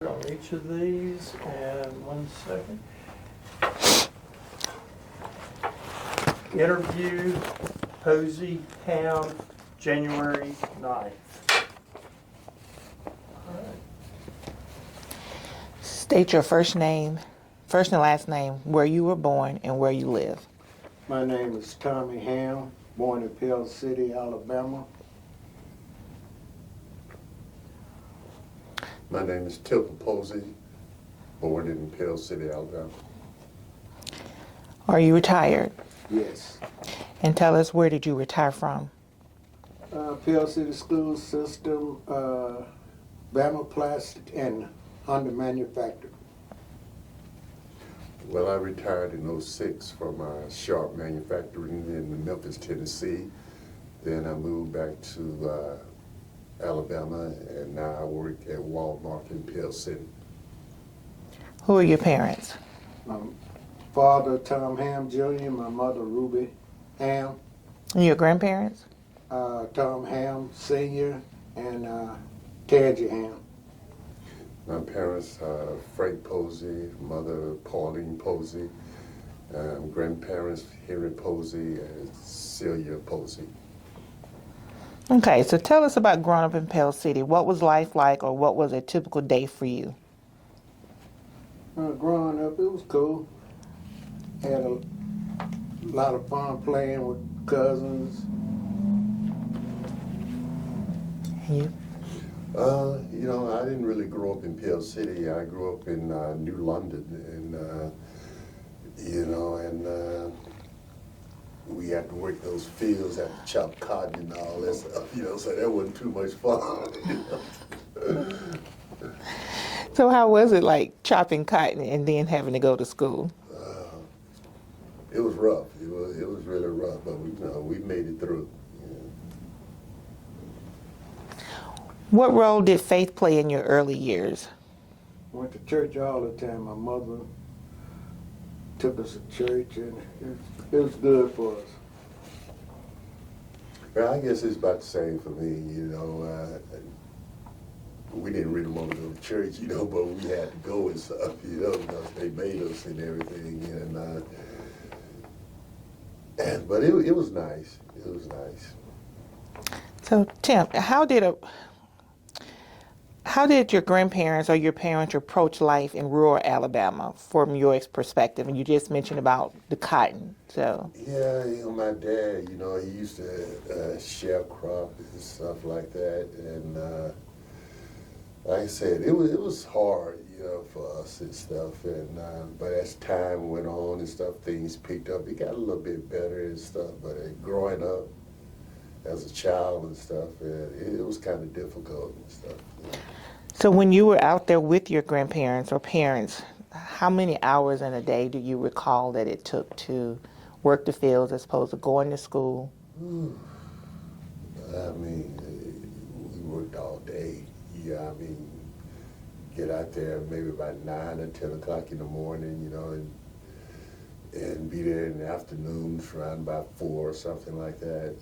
On each of these, and 1 second. Interview Posey, Hamm, January 9th. All right. State your first and last name, where you were born, and where you live. My name is Tommy Hamm, born in Pell City, Alabama. My name is Posey, born in Pell City, Alabama. Are you retired? Yes. And tell us, where did you retire from? Pell City School System, Bama Plastic, and Honda Manufacturing. Well, I retired in '06 from Sharp Manufacturing in Memphis, Tennessee. Then I moved back to Alabama, and now I work at Walmart in Pell City. Who are your parents? My father, Tom Hamm Jr., my mother, Ruby Hamm, And your grandparents? Tom Hamm Sr., and Tangy Hamm. My parents, Frank Posey, mother Pauline Posey, grandparents Henry Posey and Celia Posey. Okay, so tell us about growing up in Pell City. What was life like, or what was a typical day for you? Growing up, it was cool. Had a lot of fun playing with cousins. You? I didn't really grow up in Pell City. I grew up in New London, and we had to work those fields, had to chop cotton and all that stuff, so that wasn't too much fun. So how was it like chopping cotton and then having to go to school? It was rough. It was really rough, but we made it through. What role did faith play in your early years? Went to church all the time. My mother took us to church, and it was good for us. Well, I guess it's about the same for me. We didn't really want to go to church, but we had to go and stuff, because they made us and everything, but it was nice. It was nice. So Tim, how did your grandparents or your parents approach life in rural Alabama from your perspective? And you just mentioned about the cotton. So Yeah, my dad, he used to sharecrop and stuff like that, and like I said, it was hard, for us and stuff. And but as time went on and stuff, things picked up. It got a little bit better and stuff. But growing up as a child and stuff, it was kind of difficult and stuff. So when you were out there with your grandparents or parents, how many hours in a day do you recall that it took to work the fields as opposed to going to school? I mean, we worked all day. Yeah, get out there maybe about 9 or 10 o'clock in the morning, and be there in the afternoons around about 4 or something like that.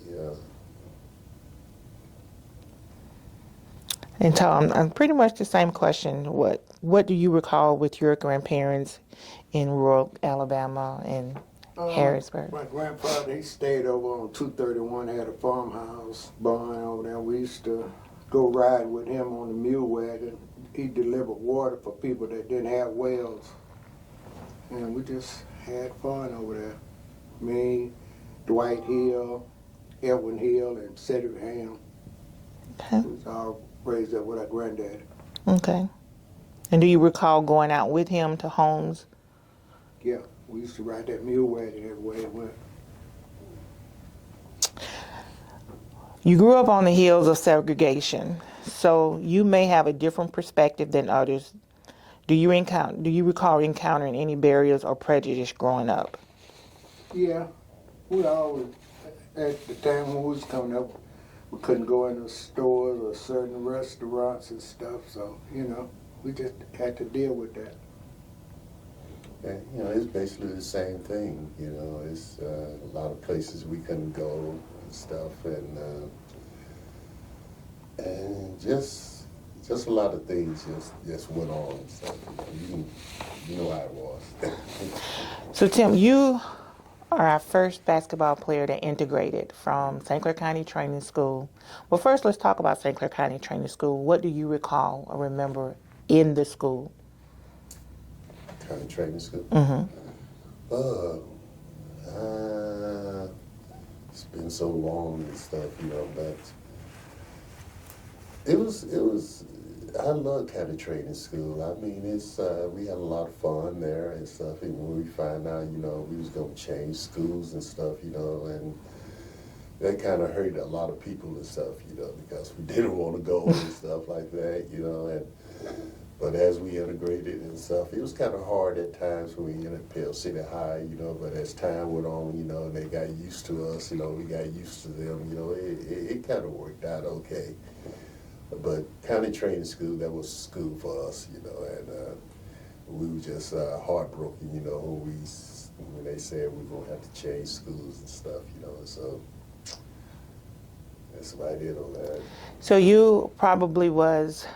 And Tom, pretty much the same question. What do you recall with your grandparents in rural Alabama and Harrisburg? My grandfather, he stayed over on 231, had a farmhouse barn over there. We used to go ride with him on the mule wagon. He delivered water for people that didn't have wells. And we just had fun over there. Me, Dwight Hill, Edwin Hill, and Cedric Hamm. Okay. We was all raised up with our granddaddy. Okay. And do you recall going out with him to homes? Yeah, we used to ride that mule wagon everywhere it went. You grew up on the heels of segregation, so you may have a different perspective than others. Do you recall encountering any barriers or prejudice growing up? Yeah, we always, at the time when we was coming up, we couldn't go in the stores or certain restaurants and stuff, so, we just had to deal with that. And, it's basically the same thing, it's a lot of places we couldn't go and stuff, and just just a lot of things just went on. So you know how it was. So Tim, you are our first basketball player that integrated from St. Clair County Training School. Well, first let's talk about St. Clair County Training School. What do you recall or remember in the school? County training school. Mm-hmm. It's been so long and stuff, but it was. I love county training school. I mean, it's we had a lot of fun there and stuff. And when we found out, we was gonna change schools and stuff, and that kind of hurt a lot of people and stuff, because we didn't want to go and stuff like that, But as we integrated and stuff, it was kind of hard at times when we entered Pell City High, but as time went on, and they got used to us, we got used to them, it kind of worked out okay. But county training school, that was school for us, and we were just heartbroken, when they said we were going to have to change schools and stuff, so that's what I did on that. So you probably was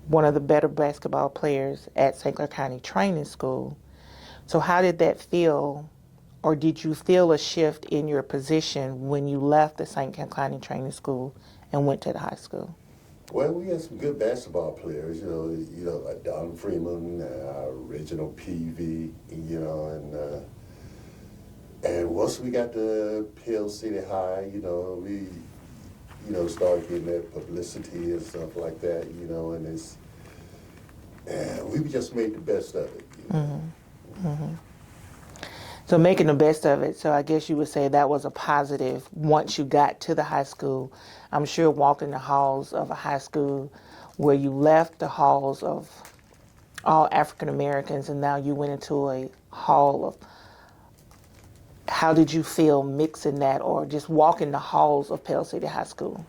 one of the better basketball players at St. Clair County Training School. So how did that feel, or did you feel a shift in your position when you left the St. Clair County Training School and went to the high school? Well, we had some good basketball players, like Don Freeman, our original PV, and once we got to Pell City High, we started getting that publicity and stuff like that, and we just made the best of it. Mm-hmm. Mm-hmm. So making the best of it, so I guess you would say that was a positive once you got to the high school. I'm sure walking the halls of a high school where you left the halls of all African Americans and now you went into a hall of, how did you feel mixing that or just walking the halls of Pell City High School?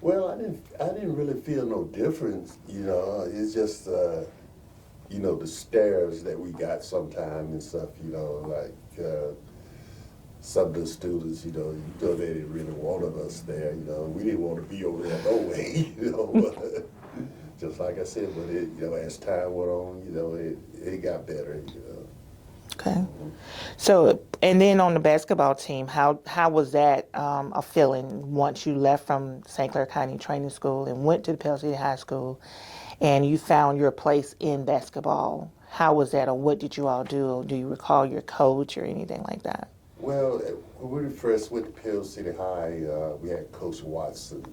Well, I didn't really feel no difference, it's just, the stares that we got sometimes and stuff, like some of the students, they didn't really wanted us there, we didn't want to be over there no way, but just like I said, but it, as time went on, it got better, Okay. So, and then on the basketball team, how was that a feeling once you left from St. Clair County Training School and went to the Pell City High School and you found your place in basketball? How was that, or what did you all do? Do you recall your coach or anything like that? Well, when we first went to Pell City High, we had Coach Watson,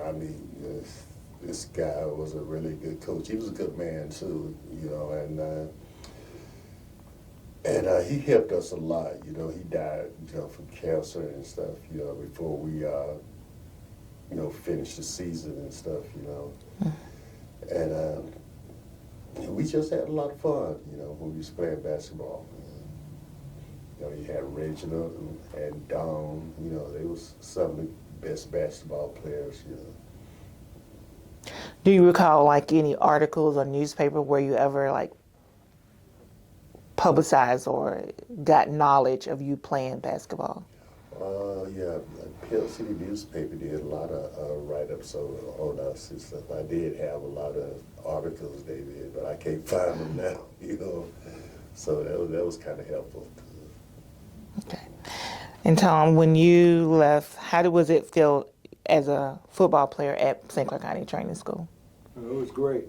I mean, this guy was a really good coach. He was a good man too, and he helped us a lot. He died, from cancer and stuff, before we, finished the season and stuff, And we just had a lot of fun, when we was playing basketball. You had Reginald and Don, they was some of the best basketball players, Do you recall like any articles or newspaper where you ever like publicized or got knowledge of you playing basketball? Yeah, Pell City newspaper did a lot of write-ups on us and stuff. I did have a lot of articles they did, but I can't find them now, So that was kind of helpful. Okay. And Tom, when you left, how was it feel as a football player at St. Clair County Training School? It was great.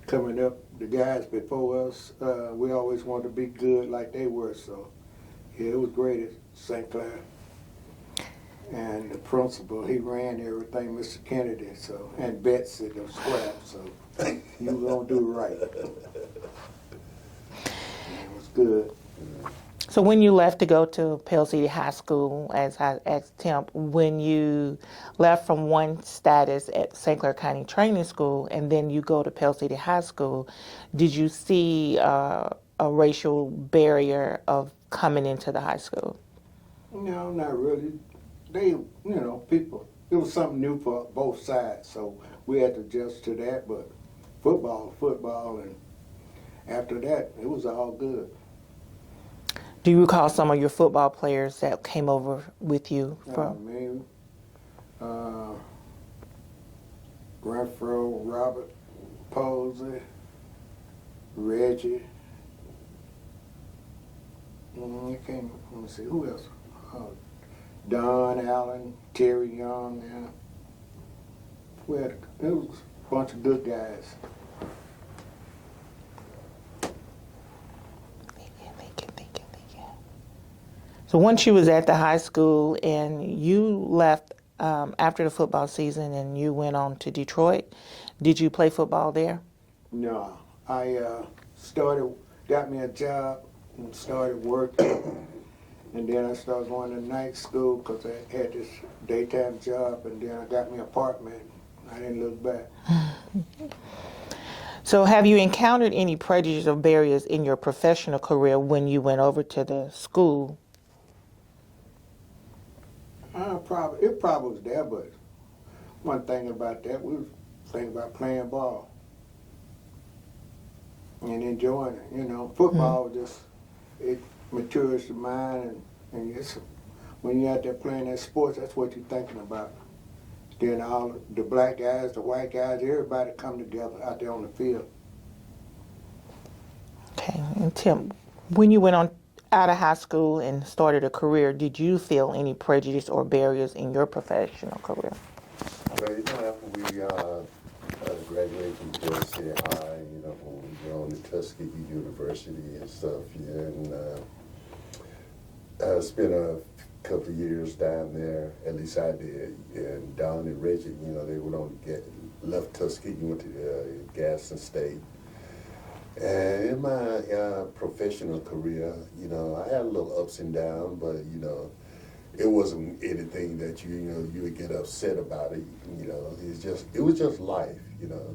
Coming up, the guys before us, we always wanted to be good like they were, so yeah, it was great at St. Clair. And the principal, he ran everything, Mr. Kennedy, so, and Betsy, the scrap, so you were gonna do right. It was good. So when you left to go to Pell City High School, as I asked Tim, when you left from one status at St. Clair County Training School and then you go to Pell City High School, did you see a racial barrier of coming into the high school? No, not really. They, people, it was something new for both sides, so we had to adjust to that, but football, and after that, it was all good. Do you recall some of your football players that came over with you from? Renfro, Robert, Posey, Reggie. I can't, let me see, who else? Don Allen, Terry Young, yeah. It was a bunch of good guys. So once you was at the high school and you left after the football season and you went on to Detroit, did you play football there? No, I got me a job and started working. And then I started going to night school because I had this daytime job, and then I got me an apartment. I didn't look back. So have you encountered any prejudice or barriers in your professional career when you went over to the school? It probably was there, but one thing about that, we was thinking about playing ball and enjoying it. You know, football just, it matures the mind, and it's, when you're out there playing that sports, that's what you're thinking about. Then all the black guys, the white guys, everybody come together out there on the field. Okay, and Tim, when you went on out of high school and started a career, did you feel any prejudice or barriers in your professional career? Well, you know, after we graduated from Pell High, you know, when we were on to Tuskegee University and stuff, yeah, and I spent a couple of years down there, at least I did, and Don and Reggie, you know, they went on to left Tuskegee, went to Gaston State. And in my professional career, you know, I had a little ups and downs, but, you know, it wasn't anything that you would get upset about it. You know, it was just life, you know.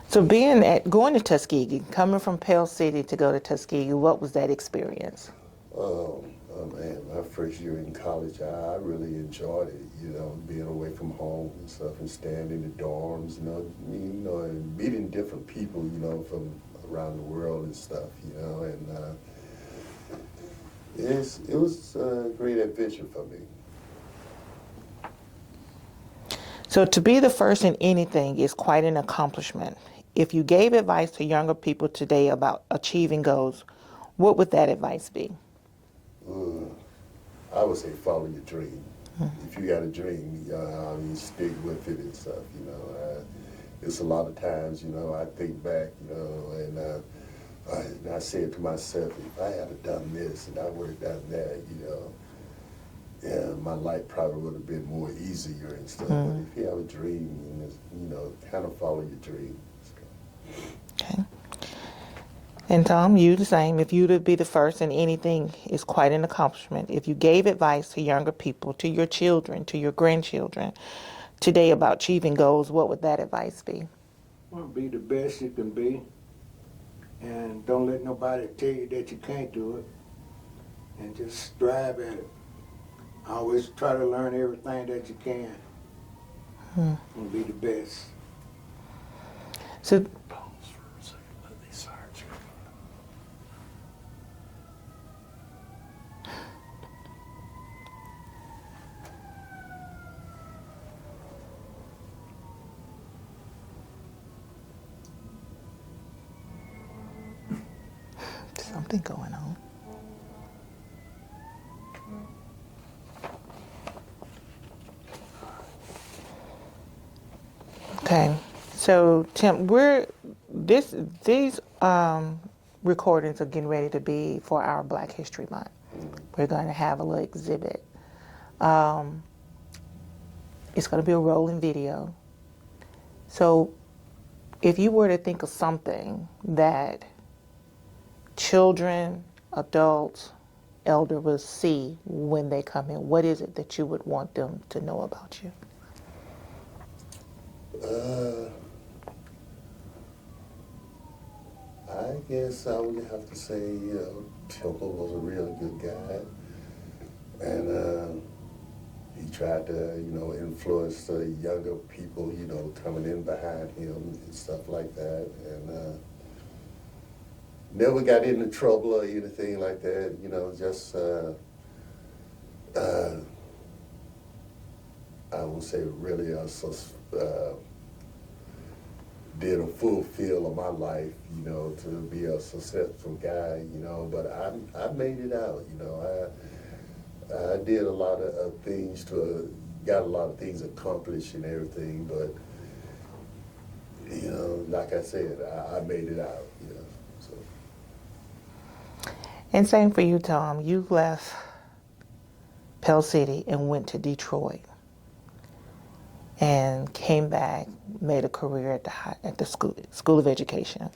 So going to Tuskegee, coming from Pell City to go to Tuskegee, what was that experience? Oh man, my first year in college, I really enjoyed it. You know, being away from home and stuff, and staying in the dorms. You know, and meeting different people. You know, from around the world and stuff. You know, and it was a great adventure for me. So to be the first in anything is quite an accomplishment. If you gave advice to younger people today about achieving goals, what would that advice be? I would say follow your dream. If you got a dream, you stick with it and stuff, you know. It's a lot of times, you know, I think back, you know, and I say to myself, if I had done this and I would have done that, you know, yeah, my life probably would have been more easier and stuff. But if you have a dream, you know, kind of follow your dream. Okay. And Tom, you the same. If you to be the first in anything is quite an accomplishment. If you gave advice to younger people, to your children, to your grandchildren today about achieving goals, what would that advice be? Well, be the best you can be, and don't let nobody tell you that you can't do it, and just strive at it. Always try to learn everything that you can, and be the best. So something going on. Okay, so Tim, these recordings are getting ready to be for our Black History Month. We're going to have a little exhibit. It's going to be a rolling video. So if you were to think of something that children, adults, elder will see when they come in, what is it that you would want them to know about you? I guess I would have to say, you know, Temple was a really good guy, and he tried to, you know, influence the younger people, you know, coming in behind him and stuff like that, and never got into trouble or anything like that, you know, just I would say really did a fulfill of my life, you know, to be a successful guy, you know, but I made it out, you know. I did a lot of things got a lot of things accomplished and everything, but, you know, like I said, I made it out, you know, so. And same for you, Tom. You left Pell City and went to Detroit and came back, made a career at the school of education.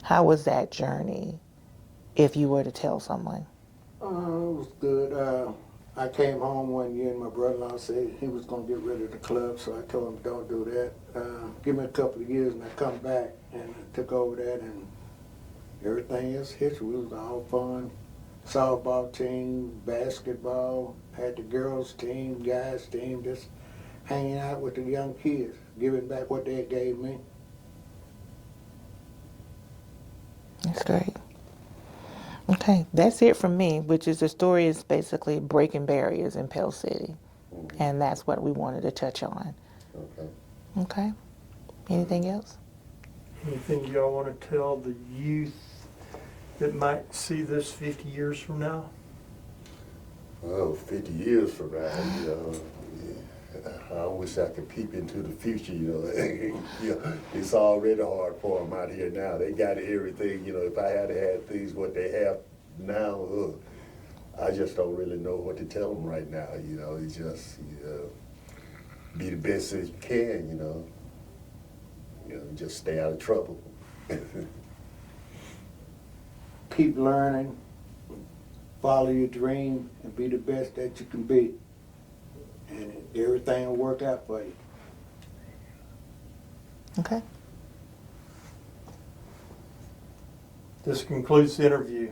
How was that journey, if you were to tell someone? It was good. I came home one year and my brother-in-law said he was going to get rid of the club, so I told him, don't do that. Give me a couple of years and I come back, and I took over that, and everything is history. It was all fun. Softball team, basketball, had the girls team, guys team, just hanging out with the young kids, giving back what they gave me. That's great. Okay, that's it from me, which is the story is basically breaking barriers in Pell City. And that's what we wanted to touch on. Okay. Okay. Anything else? Anything y'all want to tell the youth that might see this 50 years from now? Oh, 50 years from now, you know, I wish I could peep into the future, you know. You know, it's already hard for them out here now. They got everything, you know. If I had things what they have now, I just don't really know what to tell them right now, you know. It's just, be the best as you can, you know. You know, just stay out of trouble. Keep learning, follow your dream, and be the best that you can be. And everything will work out for you. Okay. This concludes the interview.